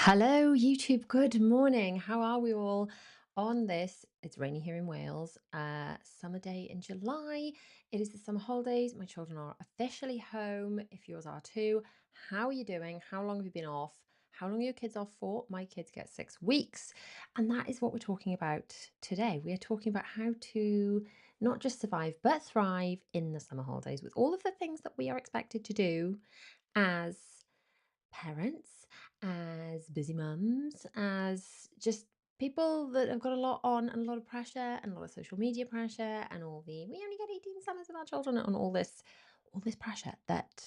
Hello, YouTube. Good morning. How are we all on this? It's rainy here in Wales. Summer day in July. It is the summer holidays. My children are officially home. If yours are too, how are you doing? How long have you been off? How long are your kids off for? My kids get 6 weeks. And that is what we're talking about today. We are talking about how to not just survive, but thrive in the summer holidays with all of the things that we are expected to do as parents, as busy mums, as just people that have got a lot on and a lot of pressure and a lot of social media pressure and all the we only get 18 summers with our children and all this pressure that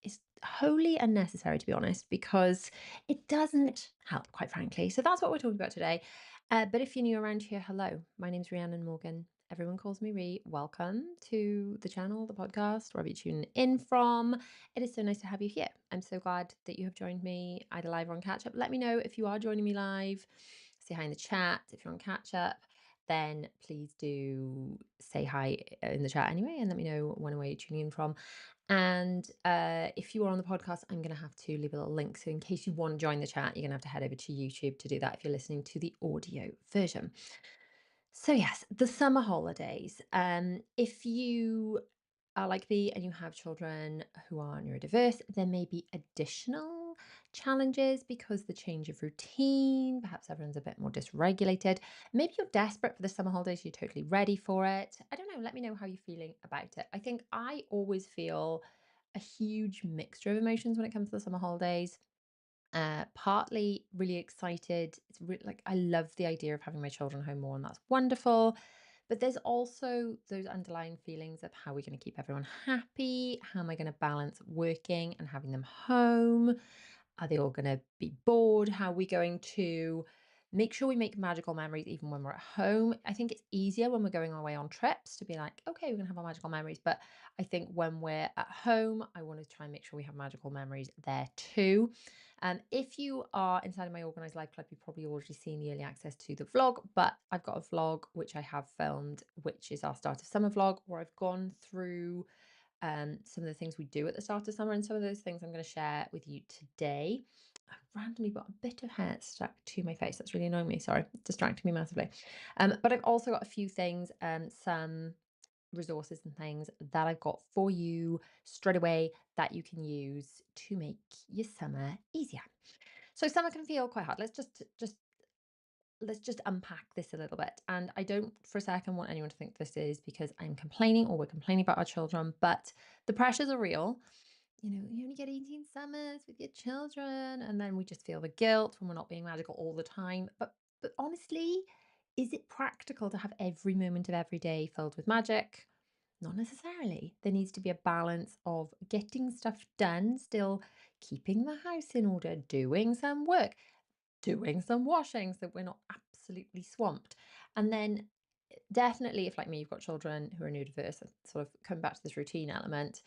is wholly unnecessary, to be honest, because it doesn't help, quite frankly. So that's what we're talking about today. But if you're new around here, hello, my name's Rhiannon Morgan. Everyone calls me Rhi. Welcome to the channel, the podcast, wherever you tune in from. It is so nice to have you here. I'm so glad that you have joined me either live or on catch up. Let me know if you are joining me live. Say hi in the chat. If you're on catch up, then please do say hi in the chat anyway and let me know when and where you're tuning in from. And if you are on the podcast, I'm going to have to leave a little link. So in case you want to join the chat, you're going to have to head over to YouTube to do that if you're listening to the audio version. So yes, the summer holidays. If you are like me and you have children who are neurodiverse, there may be additional challenges because the change of routine, perhaps everyone's a bit more dysregulated. Maybe you're desperate for the summer holidays, you're totally ready for it. I don't know, let me know how you're feeling about it. I think I always feel a huge mixture of emotions when it comes to the summer holidays. Partly really excited. Like I love the idea of having my children home more, and that's wonderful. But there's also those underlying feelings of how we're going to keep everyone happy. How am I going to balance working and having them home? Are they all going to be bored? How are we going to make sure we make magical memories even when we're at home? I think it's easier when we're going away on trips to be like, okay, we're going to have our magical memories. But I think when we're at home, I want to try and make sure we have magical memories there too. If you are inside of my Organised Life Club, you've probably already seen the early access to the vlog, but I've got a vlog which I have filmed, which is our start of summer vlog, where I've gone through some of the things we do at the start of summer, and some of those things I'm going to share with you today. I've randomly got a bit of hair stuck to my face. That's really annoying me. Sorry, it's distracting me massively. But I've also got a few things, some resources and things that I've got for you straight away that you can use to make your summer easier. So summer can feel quite hard. Let's just unpack this a little bit. And I don't for a second want anyone to think this is because I'm complaining or we're complaining about our children, but the pressures are real. You know, you only get 18 summers with your children, and then we just feel the guilt when we're not being magical all the time. But honestly, is it practical to have every moment of every day filled with magic? Not necessarily. There needs to be a balance of getting stuff done, still keeping the house in order, doing some work, doing some washing so we're not absolutely swamped. And then definitely, if like me, you've got children who are neurodiverse, sort of coming back to this routine element,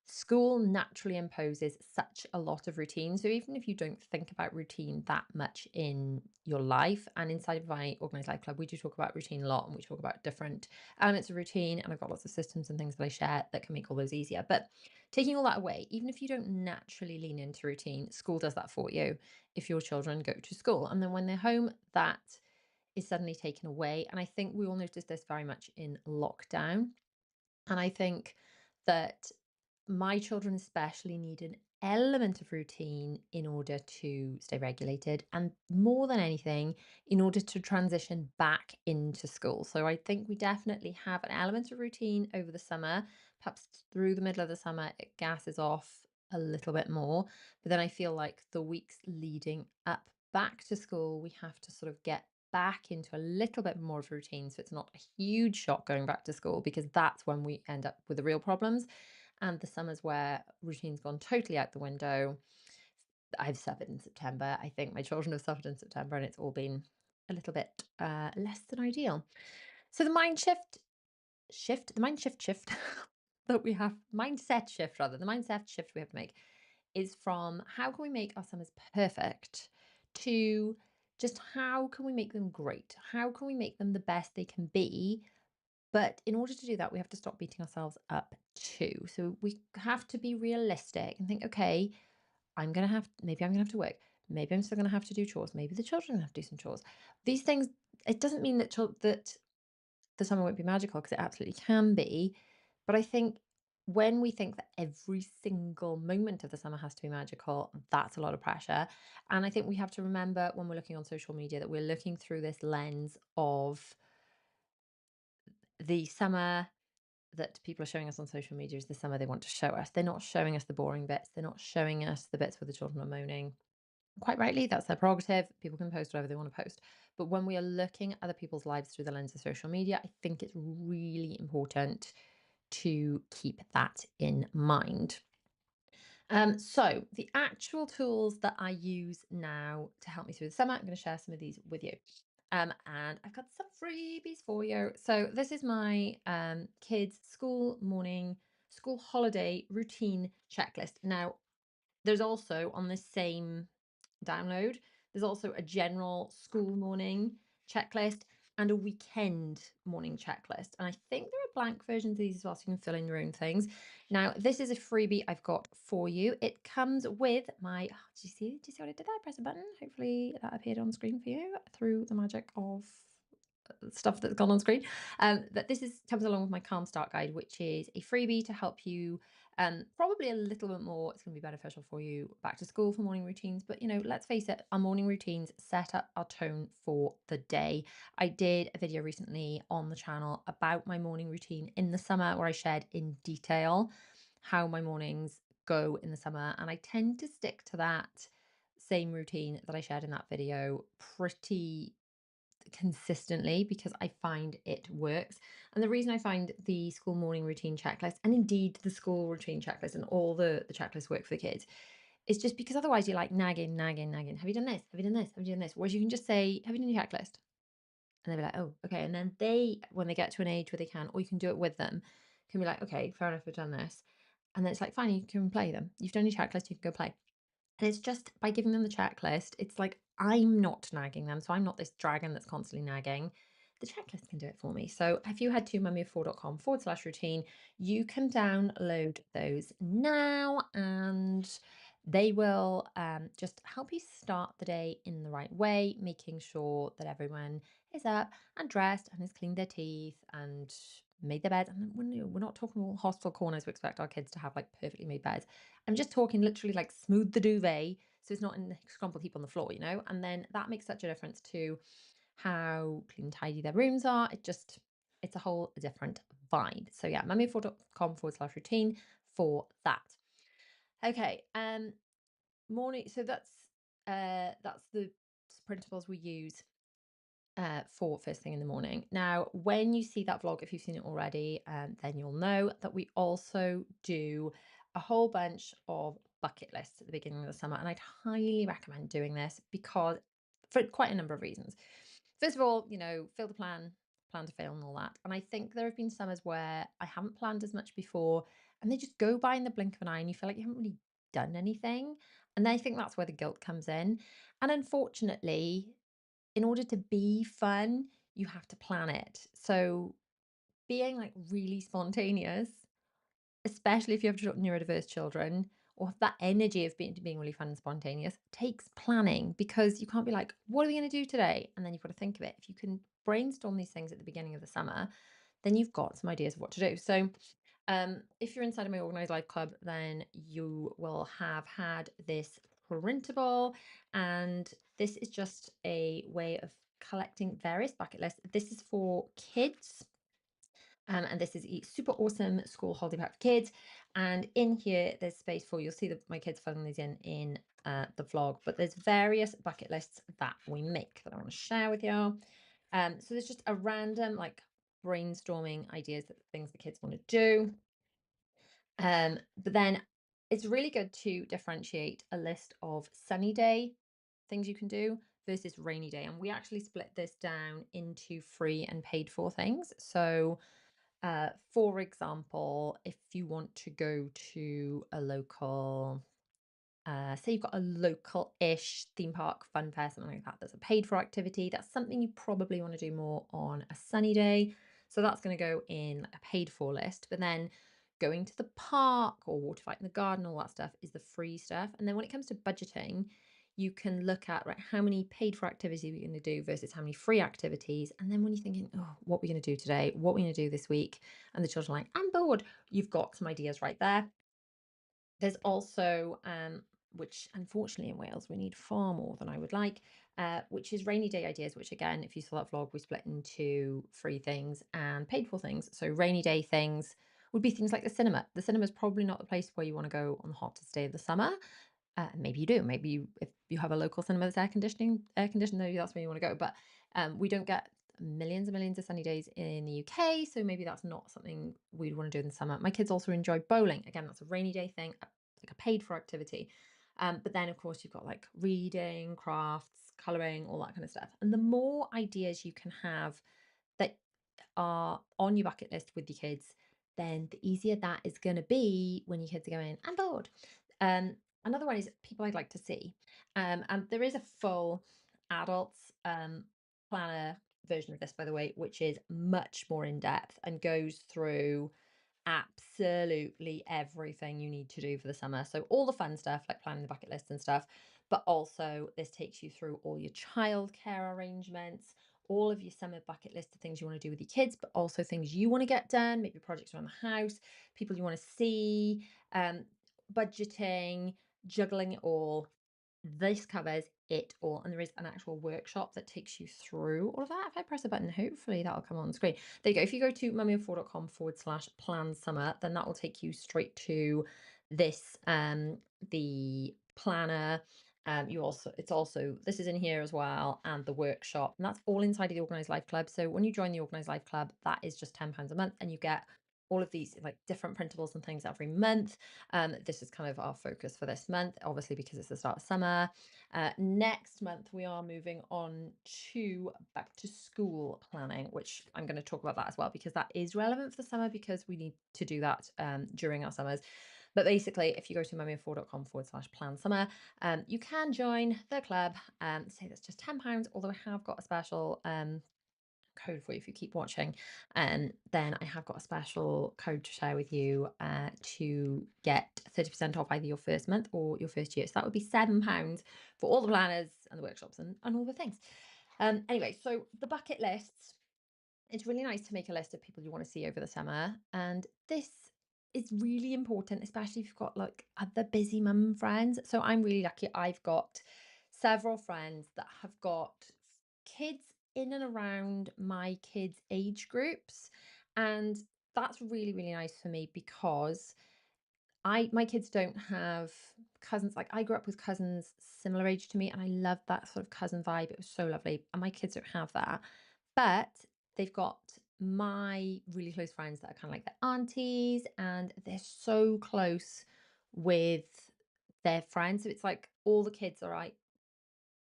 school naturally imposes such a lot of routine. So even if you don't think about routine that much in your life, and inside of my Organised Life Club, we do talk about routine a lot and we talk about different elements of routine. And I've got lots of systems and things that I share that can make all those easier. But taking all that away, even if you don't naturally lean into routine, school does that for you if your children go to school. And then when they're home, that is suddenly taken away. And I think we all noticed this very much in lockdown. And I think that my children especially need an element of routine in order to stay regulated, and more than anything, in order to transition back into school. So I think we definitely have an element of routine over the summer. Perhaps through the middle of the summer, it gases off a little bit more. But then I feel like the weeks leading up back to school, we have to sort of get back into a little bit more of routine so it's not a huge shock going back to school, because that's when we end up with the real problems. And the summers where routine's gone totally out the window. I've suffered in September. I think my children have suffered in September, and it's all been a little bit less than ideal. So the mindset shift that we have, mindset shift rather, the mindset shift we have to make is from how can we make our summers perfect to just how can we make them great? How can we make them the best they can be? But in order to do that, we have to stop beating ourselves up too. So we have to be realistic and think, okay, maybe I'm gonna have to work. Maybe I'm still going to have to do chores. Maybe the children have to do some chores. These things, it doesn't mean that the summer won't be magical, because it absolutely can be. But I think when we think that every single moment of the summer has to be magical, that's a lot of pressure. And I think we have to remember when we're looking on social media that we're looking through this lens of the summer that people are showing us on social media is the summer they want to show us. They're not showing us the boring bits. They're not showing us the bits where the children are moaning. Quite rightly, that's their prerogative. People can post whatever they want to post. But when we are looking at other people's lives through the lens of social media, I think it's really important to keep that in mind. So the actual tools that I use now to help me through the summer, I'm going to share some of these with you. And I've got some freebies for you. So this is my kids' school holiday routine checklist. Now, there's also on this same download, there's also a general school morning checklist and a weekend morning checklist. And I think there are blank versions of these as well, so you can fill in your own things. Now, this is a freebie I've got for you. It comes with my, oh, do you see what I did there? Press a button. Hopefully that appeared on screen for you through the magic of stuff that's gone on screen. But this is comes along with my Calm Start Guide, which is a freebie to help you probably a little bit more. It's going to be beneficial for you back to school for morning routines. But, let's face it, our morning routines set up our tone for the day. I did a video recently on the channel about my morning routine in the summer where I shared in detail how my mornings go in the summer. And I tend to stick to that same routine that I shared in that video pretty consistently because I find it works. And the reason I find the school morning routine checklist, and indeed the school routine checklist and all the checklists work for the kids, is just because otherwise you're like nagging, nagging, nagging. Have you done this? Have you done this? Have you done this? Whereas you can just say, have you done your checklist? And they'll be like, oh, okay. And then when they get to an age where they can, or you can do it with them, can be like, okay, fair enough, I've done this. And then it's like, fine, you can play them. You've done your checklist, you can go play. And it's just by giving them the checklist, it's like I'm not nagging them. So I'm not this dragon that's constantly nagging. The checklist can do it for me. So if you head to mummyoffour.com/routine, you can download those now and they will just help you start the day in the right way, making sure that everyone is up and dressed and has cleaned their teeth and made their bed. And we're not talking all hostile corners. We expect our kids to have like perfectly made beds. I'm just talking literally like smooth the duvet so it's not in the scrumpled heap on the floor, and then that makes such a difference to how clean and tidy their rooms are. It's a whole different vibe. So yeah, mummyfour.com/routine for that. Okay, morning. So that's the principles we use for first thing in the morning. Now, when you see that vlog, if you've seen it already, then you'll know that we also do a whole bunch of bucket lists at the beginning of the summer. And I'd highly recommend doing this because for quite a number of reasons. First of all, fill the plan to fail and all that. And I think there have been summers where I haven't planned as much before and they just go by in the blink of an eye and you feel like you haven't really done anything. And I think that's where the guilt comes in. And unfortunately, in order to be fun, you have to plan it. So being like really spontaneous, especially if you have neurodiverse children or have that energy of being really fun and spontaneous, takes planning because you can't be like, what are we going to do today? And then you've got to think of it. If you can brainstorm these things at the beginning of the summer, then you've got some ideas of what to do. So if you're inside of my Organized Life Club, then you will have had this printable, and this is just a way of collecting various bucket lists. This is for kids. And this is a super awesome school holiday pack for kids. And in here, there's space for, you'll see my kids filling these in the vlog, but there's various bucket lists that we make that I want to share with you. So there's just a random like brainstorming ideas that things the kids want to do. But then it's really good to differentiate a list of sunny day things you can do versus rainy day. And we actually split this down into free and paid for things. So, for example, if you want to go to a local say you've got a local-ish theme park, fun fair, something like that, that's a paid for activity. That's something you probably want to do more on a sunny day. So that's going to go in a paid for list. But then going to the park or water fight in the garden, all that stuff is the free stuff. And then when it comes to budgeting, you can look at, right, how many paid for activities we're going to do versus how many free activities. And then when you're thinking, oh, what we're going to do today, what we're going to do this week, and the children are like, I'm bored, you've got some ideas right there. There's also, which unfortunately in Wales we need far more than I would like, which is rainy day ideas, which again, if you saw that vlog, we split into free things and paid for things. So rainy day things would be things like the cinema. The cinema is probably not the place where you want to go on the hottest day of the summer. Maybe you do. Maybe if you have a local cinema that's air conditioned, maybe that's where you want to go. But we don't get millions and millions of sunny days in the UK, so maybe that's not something we'd want to do in the summer. My kids also enjoy bowling. Again, that's a rainy day thing, like a paid for activity. But then, of course, you've got like reading, crafts, colouring, all that kind of stuff. And the more ideas you can have that are on your bucket list with your kids, then the easier that is going to be when your kids are going, I'm bored. Another one is people I'd like to see. And there is a full adults planner version of this, by the way, which is much more in depth and goes through absolutely everything you need to do for the summer. So all the fun stuff like planning the bucket list and stuff, but also this takes you through all your childcare arrangements, all of your summer bucket list of things you want to do with your kids, but also things you want to get done, maybe projects around the house, people you want to see, budgeting, juggling it all. This covers it all. And there is an actual workshop that takes you through all of that. If I press a button, hopefully that'll come on screen. There you go. If you go to mummyoffour.com/plan summer, then that will take you straight to this, the planner. It's also, this is in here as well, and the workshop, and that's all inside of the Organised Life Club. So when you join the Organised Life Club, that is just £10 a month, and you get all of these like different printables and things every month. This is kind of our focus for this month, obviously, because it's the start of summer. Next month, we are moving on to back to school planning, which I'm going to talk about that as well, because that is relevant for the summer, because we need to do that during our summers. But basically, if you go to mummyoffour.com/plan summer, you can join the club. Say that's just £10, although I have got a special code for you if you keep watching. And then I have got a special code to share with you to get 30% off either your first month or your first year. So that would be £7 for all the planners and the workshops and all the things. Anyway, so the bucket lists, it's really nice to make a list of people you want to see over the summer. And this is really important, especially if you've got like other busy mum friends. So I'm really lucky. I've got several friends that have got kids in and around my kids' age groups. And that's really, really nice for me, because my kids don't have cousins. Like, I grew up with cousins similar age to me, and I loved that sort of cousin vibe. It was so lovely. And my kids don't have that. But they've got my really close friends that are kind of like their aunties, and they're so close with their friends. So it's like all the kids are like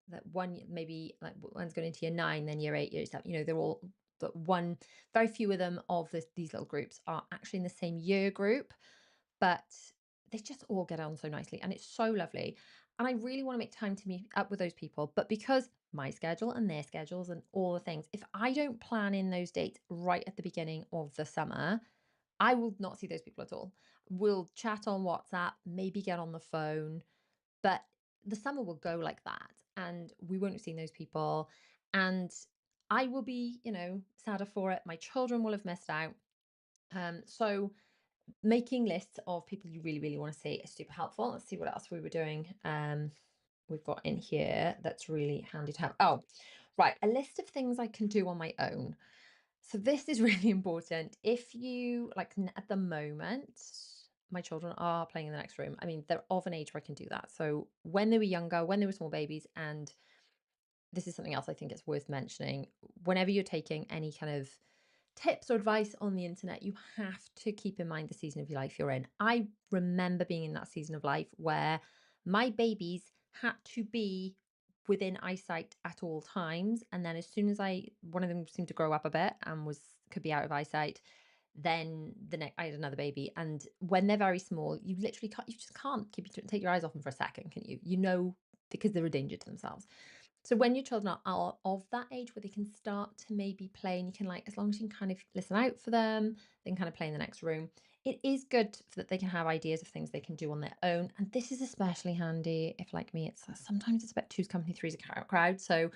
that one, maybe like one's going into year 9, then year 8, year 7, they're all, but one, very few of them of these little groups are actually in the same year group, but they just all get on so nicely, and it's so lovely. And I really want to make time to meet up with those people, but because my schedule and their schedules and all the things, if I don't plan in those dates right at the beginning of the summer, I will not see those people at all. We'll chat on WhatsApp, maybe get on the phone, but the summer will go like that, and we won't have seen those people. And I will be, sadder for it. My children will have missed out. So making lists of people you really, really want to see is super helpful. Let's see what else we were doing. We've got in here that's really handy to have. Oh, right. A list of things I can do on my own. So this is really important. If you like, at the moment, my children are playing in the next room. I mean, they're of an age where I can do that. So when they were younger, when they were small babies, and this is something else I think it's worth mentioning, whenever you're taking any kind of tips or advice on the internet, you have to keep in mind the season of your life you're in. I remember being in that season of life where my babies had to be within eyesight at all times, and then as soon as one of them seemed to grow up a bit and could be out of eyesight, then I had another baby. And when they're very small, you literally can't, you just can't take your eyes off them for a second, can you? Because they're a danger to themselves. So when your children are of that age where they can start to maybe play, and you can, like, as long as you can kind of listen out for them, then kind of play in the next room, It is good that they can have ideas of things they can do on their own, and this is especially handy if, like me, it's sometimes it's about two's company, three's a crowd. So,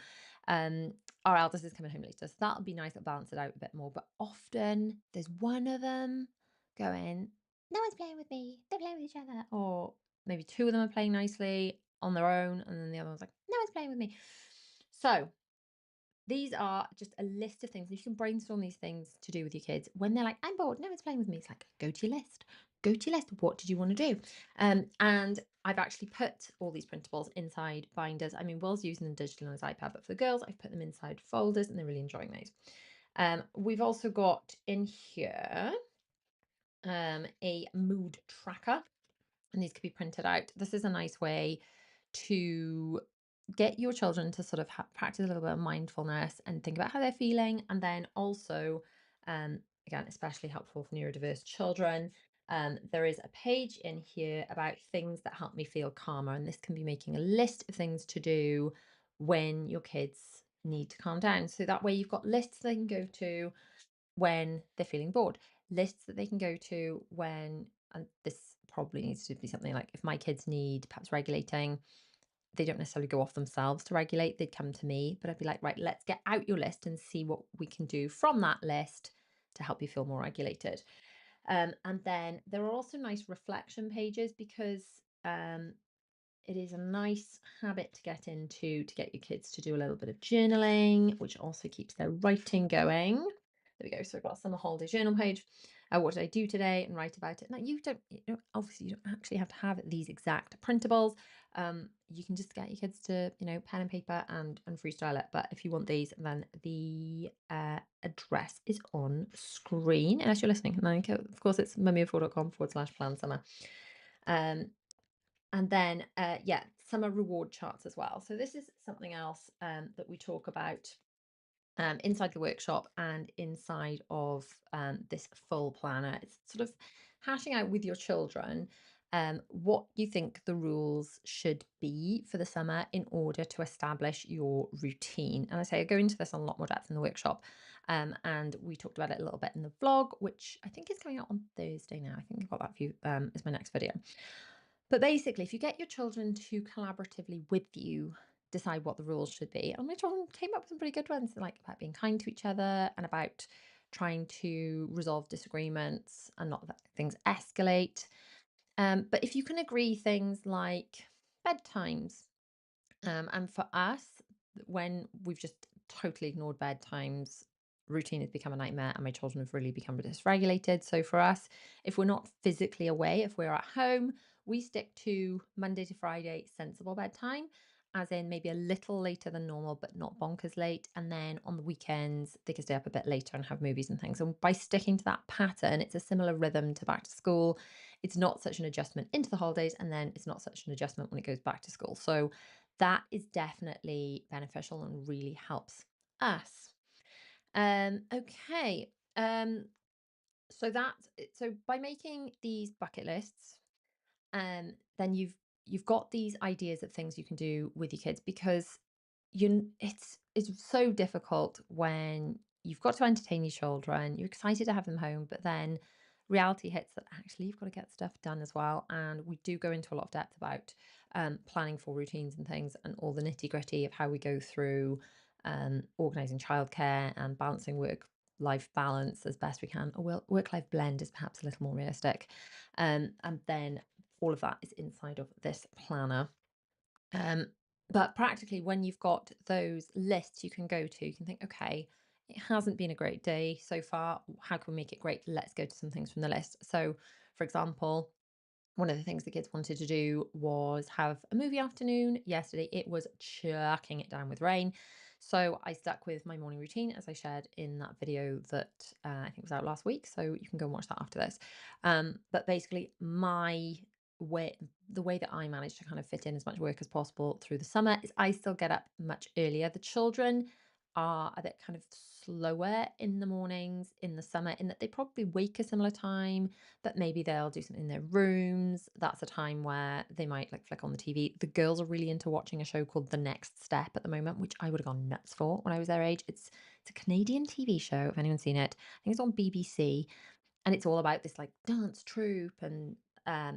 um, our eldest is coming home later, so that'll be nice. It'll balance it out a bit more. But often there's one of them going, "No one's playing with me. They're playing with each other," or maybe two of them are playing nicely on their own, and then the other one's like, "No one's playing with me." So these are just a list of things. You can brainstorm these things to do with your kids when they're like, "I'm bored, no one's playing with me." It's like, go to your list. Go to your list. What did you want to do? And I've actually put all these printables inside binders. I mean, Will's using them digitally on his iPad, but for the girls, I've put them inside folders and they're really enjoying those. We've also got in here a mood tracker, and these could be printed out. This is a nice way to get your children to sort of practice a little bit of mindfulness and think about how they're feeling. And then also, again, especially helpful for neurodiverse children. There is a page in here about things that help me feel calmer. And this can be making a list of things to do when your kids need to calm down. So that way you've got lists they can go to when they're feeling bored, lists that they can go to when, and this probably needs to be something like if my kids need perhaps regulating, they don't necessarily go off themselves to regulate, they'd come to me, but I'd be like, right, let's get out your list and see what we can do from that list to help you feel more regulated. And then there are also nice reflection pages because it is a nice habit to get into to get your kids to do a little bit of journaling, which also keeps their writing going. There we go. So I've got a summer holiday journal page. What did I do today? And write about it. Now obviously you don't actually have to have these exact printables. You can just get your kids to, pen and paper and freestyle it. But if you want these, then the address is on screen, unless you're listening. And then, of course, it's mummyoffour.com/plan summer. And then, yeah, summer reward charts as well. So this is something else that we talk about inside the workshop and inside of this full planner. It's sort of hashing out with your children what you think the rules should be for the summer in order to establish your routine. And I say I go into this on a lot more depth in the workshop. And we talked about it a little bit in the vlog, which I think is coming out on Thursday now. I think I've got that for you as my next video. But basically, if you get your children to collaboratively with you decide what the rules should be, and my children came up with some pretty good ones, like about being kind to each other and about trying to resolve disagreements and not let things escalate. But if you can agree things like bedtimes, and for us, when we've just totally ignored bedtimes, routine has become a nightmare and my children have really become dysregulated. So for us, if we're not physically away, if we're at home, we stick to Monday to Friday sensible bedtime, as in maybe a little later than normal, but not bonkers late. And then on the weekends, they can stay up a bit later and have movies and things. And by sticking to that pattern, it's a similar rhythm to back to school. It's not such an adjustment into the holidays, and then it's not such an adjustment when it goes back to school. So that is definitely beneficial and really helps us. Okay. So by making these bucket lists, then you've got these ideas of things you can do with your kids, because it's so difficult when you've got to entertain your children, you're excited to have them home, but then reality hits that actually you've got to get stuff done as well. And we do go into a lot of depth about planning for routines and things and all the nitty gritty of how we go through organizing childcare and balancing work life balance as best we can. A work life blend is perhaps a little more realistic. And then all of that is inside of this planner. But practically, when you've got those lists you can go to, you can think, okay, it hasn't been a great day so far. How can we make it great? Let's go to some things from the list. So, for example, one of the things the kids wanted to do was have a movie afternoon. Yesterday, it was chucking it down with rain. So I stuck with my morning routine, as I shared in that video that I think was out last week. So you can go and watch that after this. But basically, the way that I manage to kind of fit in as much work as possible through the summer is I still get up much earlier. The children are a bit kind of slower in the mornings in the summer, in that they probably wake a similar time, but maybe they'll do something in their rooms. That's a time where they might like flick on the TV. The girls are really into watching a show called The Next Step at the moment, which I would have gone nuts for when I was their age. It's a Canadian TV show, if anyone's seen it. I think it's on BBC. and it's all about this like dance troupe. And I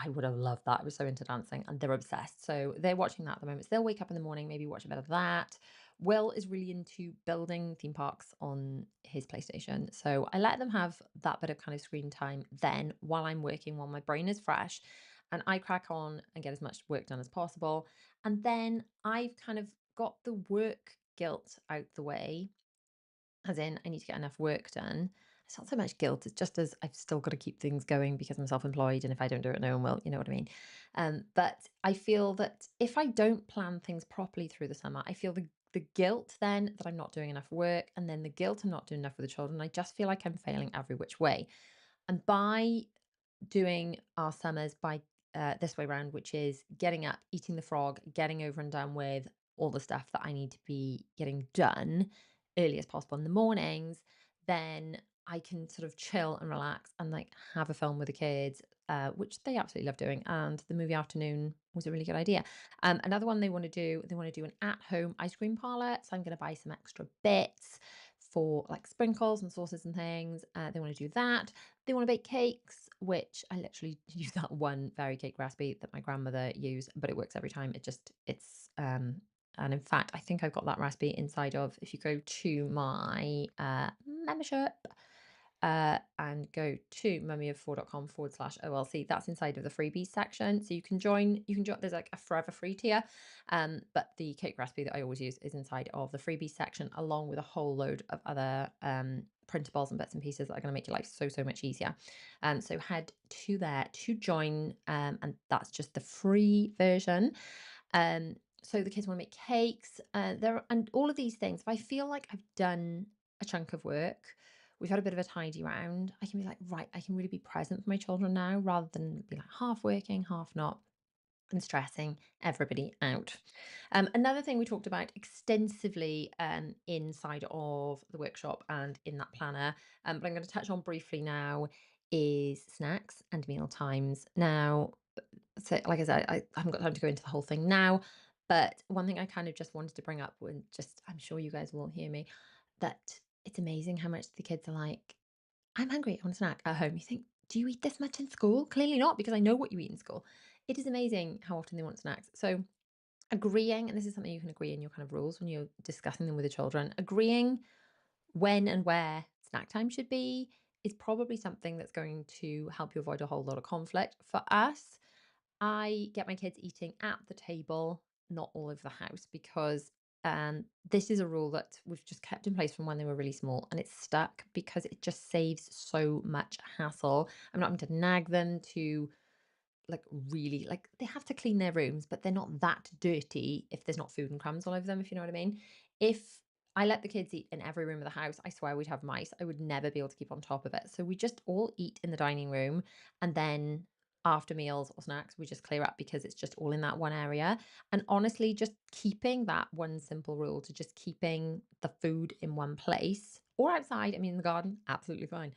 would have loved that. I was so into dancing, and they're obsessed. So they're watching that at the moment. So they'll wake up in the morning, maybe watch a bit of that. Will is really into building theme parks on his PlayStation. So I let them have that bit of kind of screen time then while I'm working, while my brain is fresh, and I crack on and get as much work done as possible. And then I've kind of got the work guilt out the way, as in I need to get enough work done. It's not so much guilt, it's just as I've still got to keep things going because I'm self-employed, and if I don't do it, no one will, you know what I mean? But I feel that if I don't plan things properly through the summer, I feel the guilt then that I'm not doing enough work, and then the guilt I'm not doing enough with the children. I just feel like I'm failing every which way. And by doing our summers by this way round, which is getting up, eating the frog, getting over and done with all the stuff that I need to be getting done early as possible in the mornings, then I can sort of chill and relax and like have a film with the kids, which they absolutely love doing. And the movie afternoon was a really good idea. Another one they want to do an at-home ice cream parlor. So I'm going to buy some extra bits for like sprinkles and sauces and things. They want to do that. They want to bake cakes, which I literally use that one fairy cake recipe that my grandmother used, but it works every time. And in fact, I think I've got that recipe inside of, if you go to my membership, and go to mummyof4.com/OLC. That's inside of the freebies section. So you can join, there's like a forever free tier. But the cake recipe that I always use is inside of the freebies section, along with a whole load of other printables and bits and pieces that are going to make your life so, so much easier. So head to there to join, and that's just the free version. So the kids want to make cakes, and all of these things. If I feel like I've done a chunk of work, we've had a bit of a tidy round, I can be like, right, I can really be present for my children now rather than be like half working, half not, and stressing everybody out. Another thing we talked about extensively inside of the workshop and in that planner, but I'm going to touch on briefly now, is snacks and meal times. Now, so like I said, I haven't got time to go into the whole thing now, but one thing I kind of just wanted to bring up, when just I'm sure you guys will hear me, that it's amazing how much the kids are like, I'm hungry, I want a snack at home. You think, do you eat this much in school? Clearly not, because I know what you eat in school. It is amazing how often they want snacks. So agreeing, and this is something you can agree in your kind of rules when you're discussing them with the children, agreeing when and where snack time should be is probably something that's going to help you avoid a whole lot of conflict. For us, I get my kids eating at the table, not all over the house, because this is a rule that we've just kept in place from when they were really small, and it's stuck because it just saves so much hassle. I'm not having to nag them to like really, like they have to clean their rooms, but they're not that dirty if there's not food and crumbs all over them, if you know what I mean. If I let the kids eat in every room of the house, I swear we'd have mice. I would never be able to keep on top of it. So we just all eat in the dining room, and then after meals or snacks, we just clear up because it's just all in that one area. And honestly, just keeping that one simple rule to just keeping the food in one place or outside, I mean, in the garden, absolutely fine,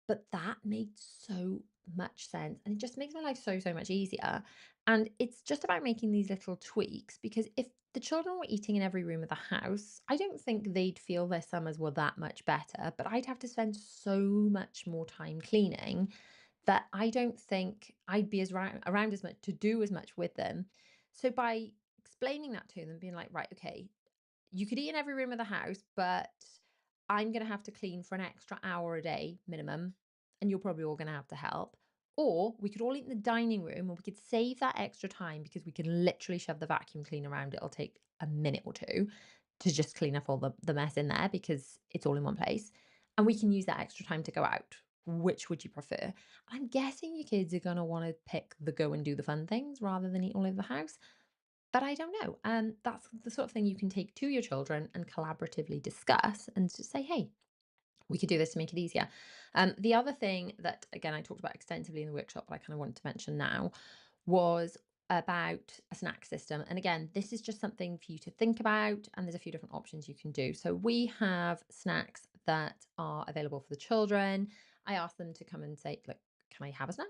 but that made so much sense, and it just makes my life so, so much easier. And it's just about making these little tweaks, because if the children were eating in every room of the house, I don't think they'd feel their summers were that much better, but I'd have to spend so much more time cleaning that I don't think I'd be around as much to do as much with them. So by explaining that to them, being like, right, okay, you could eat in every room of the house, but I'm going to have to clean for an extra hour a day minimum, and you're probably all going to have to help. Or we could all eat in the dining room, and we could save that extra time because we can literally shove the vacuum cleaner around. It'll take a minute or two to just clean up all the mess in there because it's all in one place. And we can use that extra time to go out. Which would you prefer? I'm guessing your kids are going to want to pick the go and do the fun things rather than eat all over the house. But I don't know. That's the sort of thing you can take to your children and collaboratively discuss and just say, hey, we could do this to make it easier. The other thing that, again, I talked about extensively in the workshop, but I kind of wanted to mention now, was about a snack system. And again, this is just something for you to think about, and there's a few different options you can do. So we have snacks that are available for the children. I ask them to come and say, like, can I have a snack?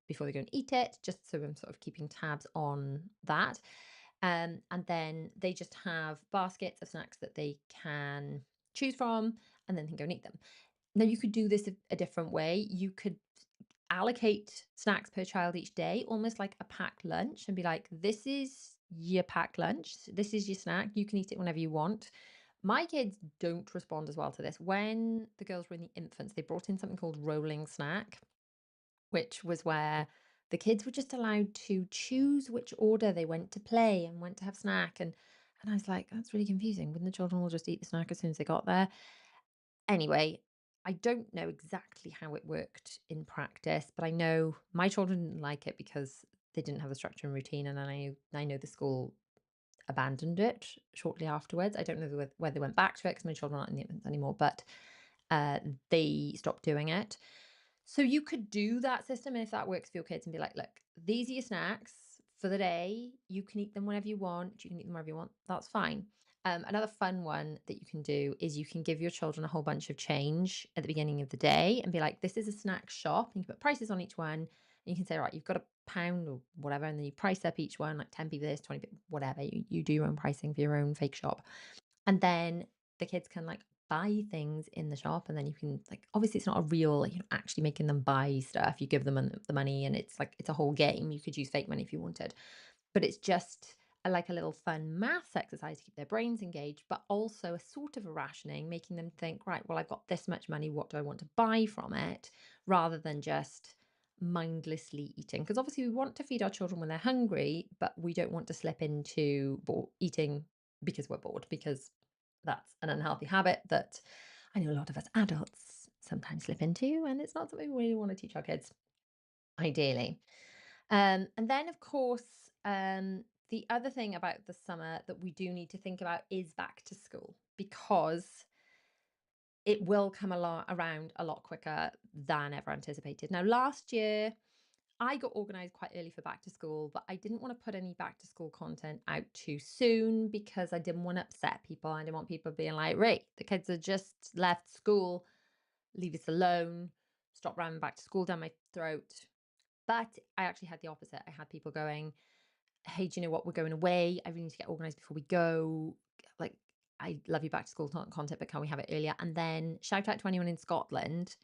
Before they go and eat it, just so I'm sort of keeping tabs on that. And then they just have baskets of snacks that they can choose from, and then they can go and eat them. Now you could do this a different way. You could allocate snacks per child each day, almost like a packed lunch, and be like, this is your packed lunch. This is your snack. You can eat it whenever you want. My kids don't respond as well to this. When the girls were in the infants, they brought in something called rolling snack, which was where the kids were just allowed to choose which order they went to play and went to have snack. And I was like, that's really confusing. Wouldn't the children all just eat the snack as soon as they got there? Anyway, I don't know exactly how it worked in practice, but I know my children didn't like it because they didn't have a structure and routine, and I know the school abandoned it shortly afterwards. I don't know whether they went back to it because my children aren't in the infants anymore, but uh, they stopped doing it. So you could do that system, and if that works for your kids, and be like, look, these are your snacks for the day. You can eat them whenever you want. You can eat them wherever you want. That's fine. Another fun one that you can do is you can give your children a whole bunch of change at the beginning of the day and be like, this is a snack shop. And you can put prices on each one. And you can say, right, you've got a pound or whatever. And then you price up each one, like 10p this, 20p, whatever. You do your own pricing for your own fake shop. And then the kids can like buy things in the shop, and then you can like, obviously it's not a real, like, you're not actually making them buy stuff. You give them the money, and it's like it's a whole game. You could use fake money if you wanted, but it's just like a little fun maths exercise to keep their brains engaged, but also a sort of a rationing, making them think, right, well, I've got this much money, what do I want to buy from it, rather than just mindlessly eating. Because obviously we want to feed our children when they're hungry, but we don't want to slip into eating because we're bored, because that's an unhealthy habit that I know a lot of us adults sometimes slip into, and it's not something we really want to teach our kids, ideally. And then, of course, the other thing about the summer that we do need to think about is back to school, because it will come around a lot quicker than ever anticipated. Now, last year, I got organized quite early for back to school, but I didn't want to put any back to school content out too soon because I didn't want to upset people. I didn't want people being like, right, the kids are just left school, leave us alone, stop ramming back to school down my throat. But I actually had the opposite. I had people going, hey, do you know what? We're going away. I really need to get organized before we go. Like, I love you back to school content, but can we have it earlier? And then shout out to anyone in Scotland.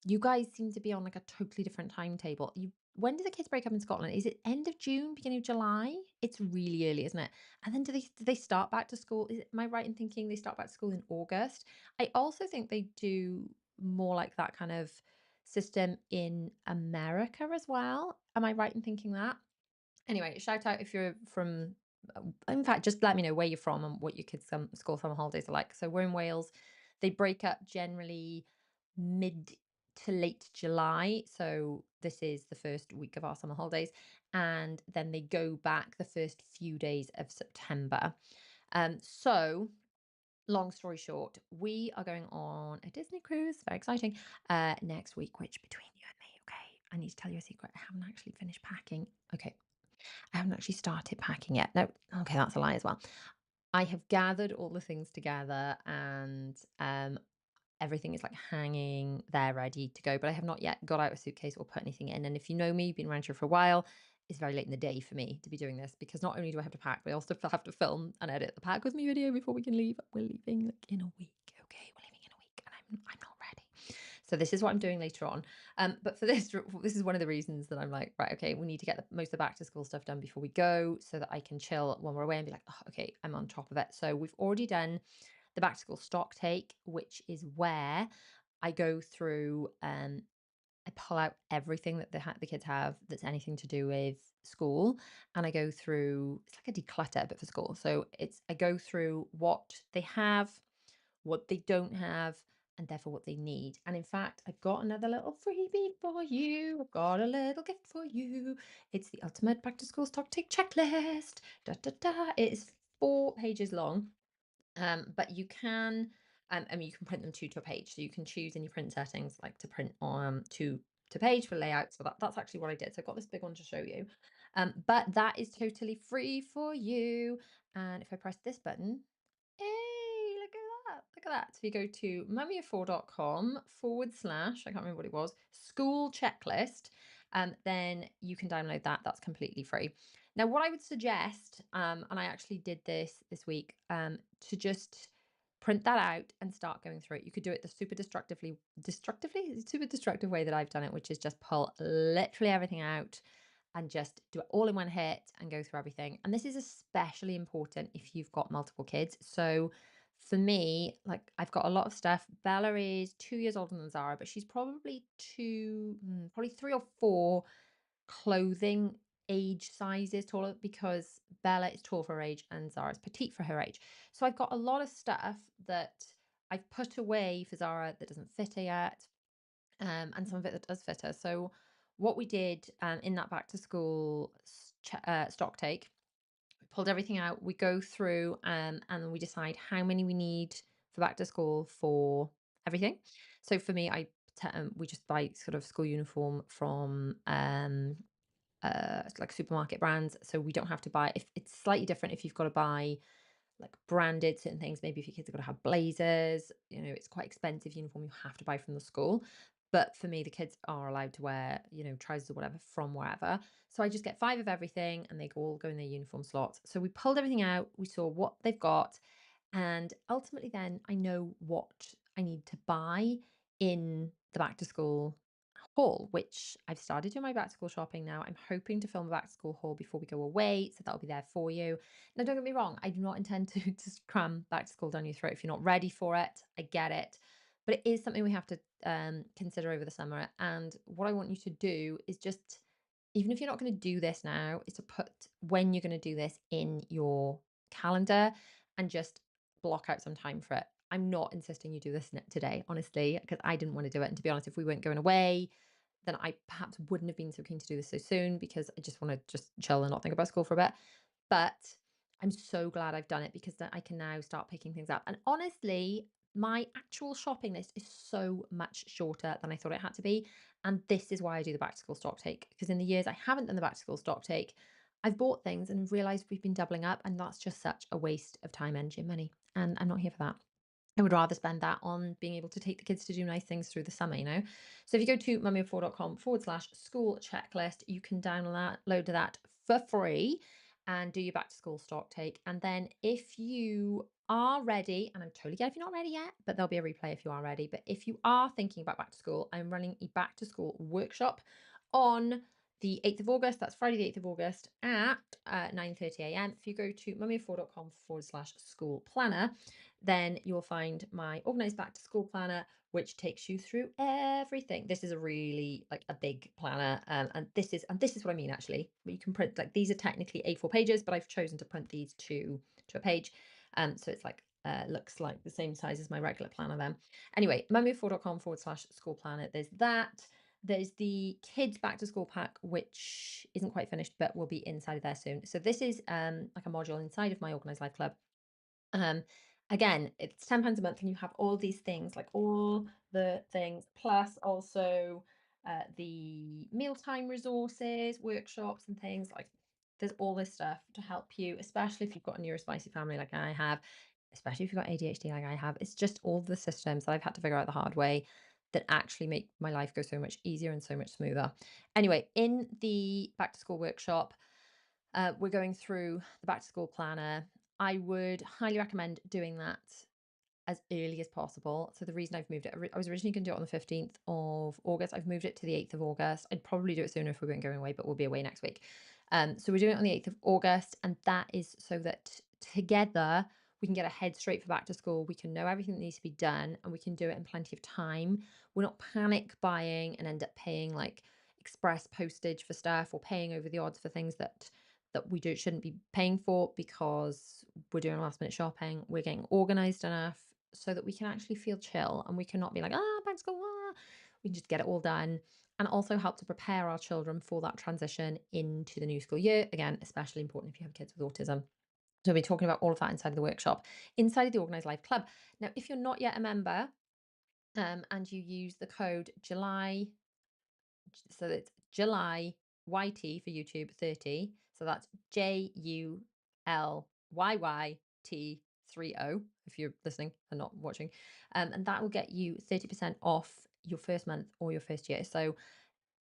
You guys seem to be on like a totally different timetable. When do the kids break up in Scotland? Is it end of June, beginning of July? It's really early, isn't it? And then do they start back to school? Am I right in thinking they start back to school in August? I also think they do more like that kind of system in America as well. Am I right in thinking that? Anyway, shout out if you're from, in fact, just let me know where you're from and what your kids' school summer holidays are like. So we're in Wales. They break up generally mid to late July. So this is the first week of our summer holidays. And then they go back the first few days of September. So long story short, we are going on a Disney cruise. Very exciting. Next week, which between you and me, okay, I need to tell you a secret. I haven't actually finished packing. Okay, I haven't actually started packing yet. No, okay, that's a lie as well. I have gathered all the things together, and everything is like hanging there ready to go, but I have not yet got out a suitcase or put anything in. And if you know me, been around here for a while, it's very late in the day for me to be doing this, because not only do I have to pack, but I also have to film and edit the pack with me video before we can leave. We're leaving like in a week. Okay, we're leaving in a week, and I'm not ready. So this is what I'm doing later on. But for this is one of the reasons that I'm like, right, okay, we need to get most of the back to school stuff done before we go, so that I can chill when we're away and be like, oh, okay, I'm on top of it. So we've already done the back to school stock take, which is where I go through, I pull out everything that the kids have that's anything to do with school, and I go through, it's like a declutter but for school. So I go through what they have, what they don't have, and therefore what they need. And in fact, I've got another little freebie for you. I've got a little gift for you. It's the ultimate back to school stock take checklist. Da da da. It is 4 pages long. But you can, I mean, you can print them two to a page. So you can choose in your print settings, like to print on to page for layout. So that's actually what I did. So I've got this big one to show you. But that is totally free for you. And if I press this button, hey, look at that. Look at that. So you go to mummyoffour.com/, I can't remember what it was, school checklist. Then you can download that. That's completely free. Now, what I would suggest, and I actually did this week, to just print that out and start going through it. You could do it the super destructive way that I've done it, which is just pull literally everything out and just do it all in one hit and go through everything. And this is especially important if you've got multiple kids. So for me, like I've got a lot of stuff. Bella is 2 years older than Zara, but she's probably probably three or four clothing age sizes taller because Bella is tall for her age and Zara is petite for her age. So I've got a lot of stuff that I've put away for Zara that doesn't fit her yet, and some of it that does fit her. So what we did in that back to school stock take, we pulled everything out. We go through and then we decide how many we need for back to school for everything. So for me, we just buy sort of school uniform from like supermarket brands, so we don't have to buy. If it's slightly different if you've got to buy like branded certain things, maybe if your kids are going to have blazers, it's quite expensive uniform you have to buy from the school. But for me, the kids are allowed to wear, trousers or whatever from wherever. So I just get five of everything and they all go in their uniform slots. So we pulled everything out, we saw what they've got, and ultimately then I know what I need to buy in the back to school haul, which I've started doing my back to school shopping now. I'm hoping to film a back to school haul before we go away, so that'll be there for you. Now, don't get me wrong, I do not intend to just cram back to school down your throat if you're not ready for it. I get it. But it is something we have to consider over the summer. And what I want you to do is just, even if you're not going to do this now, is to put when you're going to do this in your calendar and just block out some time for it. I'm not insisting you do this today, honestly, because I didn't want to do it. And to be honest, if we weren't going away, then I perhaps wouldn't have been so keen to do this so soon because I just want to just chill and not think about school for a bit. But I'm so glad I've done it because then I can now start picking things up. And honestly, my actual shopping list is so much shorter than I thought it had to be. And this is why I do the back to school stock take. Because in the years I haven't done the back to school stock take, I've bought things and realized we've been doubling up. And that's just such a waste of time, energy, and money. And I'm not here for that. I would rather spend that on being able to take the kids to do nice things through the summer. So if you go to mummyoffour.com/school checklist, you can download that for free and do your back to school stock take. And then if you are ready, and I'm totally get if you're not ready yet, but there'll be a replay if you are ready. But if you are thinking about back to school, I'm running a back to school workshop on the 8th of August. That's Friday, the 8th of August at 9:30 a.m. If you go to mummyoffour.com/school planner, then you'll find my organized back to school planner, which takes you through everything. This is a really like a big planner, and this is what I mean actually. You can print like these are technically A4 pages, but I've chosen to print these to a page, so it's like looks like the same size as my regular planner. Then anyway, mummyoffour.com/school planner. There's that. There's the kids back to school pack, which isn't quite finished, but will be inside of there soon. So this is like a module inside of my Organized Life Club. um, Again, it's £10 a month, and you have all these things, like all the things, plus also the mealtime resources, workshops, and things. Like there's all this stuff to help you, especially if you've got a neuro-spicy family like I have, especially if you've got ADHD like I have. It's just all the systems that I've had to figure out the hard way that actually make my life go so much easier and so much smoother. Anyway, in the back to school workshop, we're going through the back to school planner. I would highly recommend doing that as early as possible. So the reason I've moved it, I was originally going to do it on the 15th of August. I've moved it to the 8th of August. I'd probably do it sooner if we weren't going away, but we'll be away next week. So we're doing it on the 8th of August, and that is so that together we can get a head straight for back to school. We can know everything that needs to be done and we can do it in plenty of time. We're not panic buying and end up paying like express postage for stuff or paying over the odds for things that we shouldn't be paying for because we're doing last minute shopping. We're getting organized enough so that we can actually feel chill and we cannot be like, back to school. We can just get it all done and also help to prepare our children for that transition into the new school year. Again, especially important if you have kids with autism. So we'll be talking about all of that inside of the workshop, inside of the Organised Life Club. Now, if you're not yet a member, and you use the code July, so it's July YT for YouTube 30. So that's JULYYT30 if you're listening and not watching. And that will get you 30% off your first month or your first year. So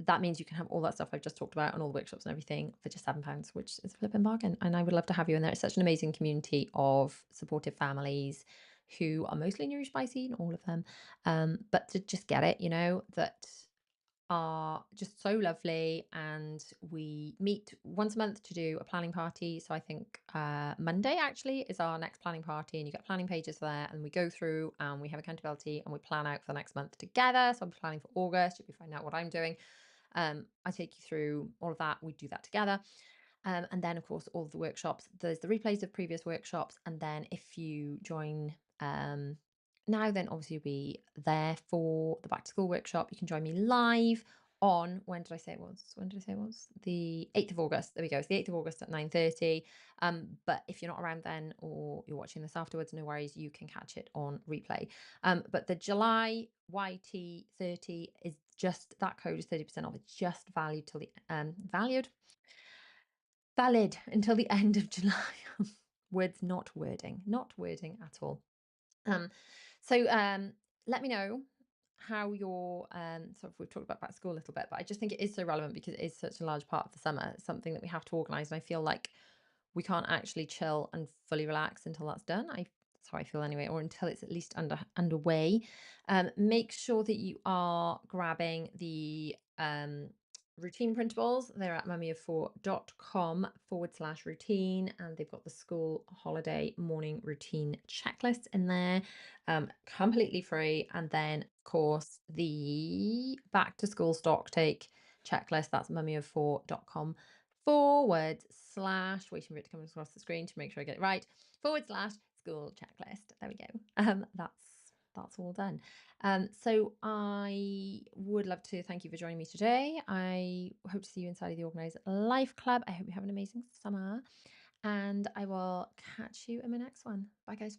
that means you can have all that stuff I've just talked about and all the workshops and everything for just £7, which is a flipping bargain. And I would love to have you in there. It's such an amazing community of supportive families who are mostly neuro-spicy, not all of them, but to just get it, that are just so lovely. And we meet once a month to do a planning party. So I think Monday actually is our next planning party, and you get planning pages there, and we go through and we have accountability and we plan out for the next month together. So I'm planning for August. You'll be finding out what I'm doing. I take you through all of that. We do that together. And then, of course, all of the workshops. There's the replays of previous workshops. And then if you join now, then obviously you'll be there for the back to school workshop. You can join me live on, when did I say it was? When did I say it was? The 8th of August. There we go. It's the 8th of August at 9:30. But if you're not around then, or you're watching this afterwards, no worries, you can catch it on replay. But the July YT30 is just, that code is 30% off. It's just valued till the valid until the end of July. Words, not wording, not wording at all. Um, so let me know how your sort of, we've talked about back to school a little bit, but I just think it is so relevant because it is such a large part of the summer. It's something that we have to organise, and I feel like we can't actually chill and fully relax until that's done. That's how I feel anyway, or until it's at least underway. Make sure that you are grabbing the routine printables. They're at mummyof4.com/routine, and they've got the school holiday morning routine checklist in there, completely free. And then, of course, the back to school stock take checklist. That's mummyof4.com / waiting for it to come across the screen to make sure I get it right / school checklist. There we go. That's all done. So I would love to thank you for joining me today. I hope to see you inside of the Organised Life Club. I hope you have an amazing summer, and I will catch you in my next one. Bye, guys.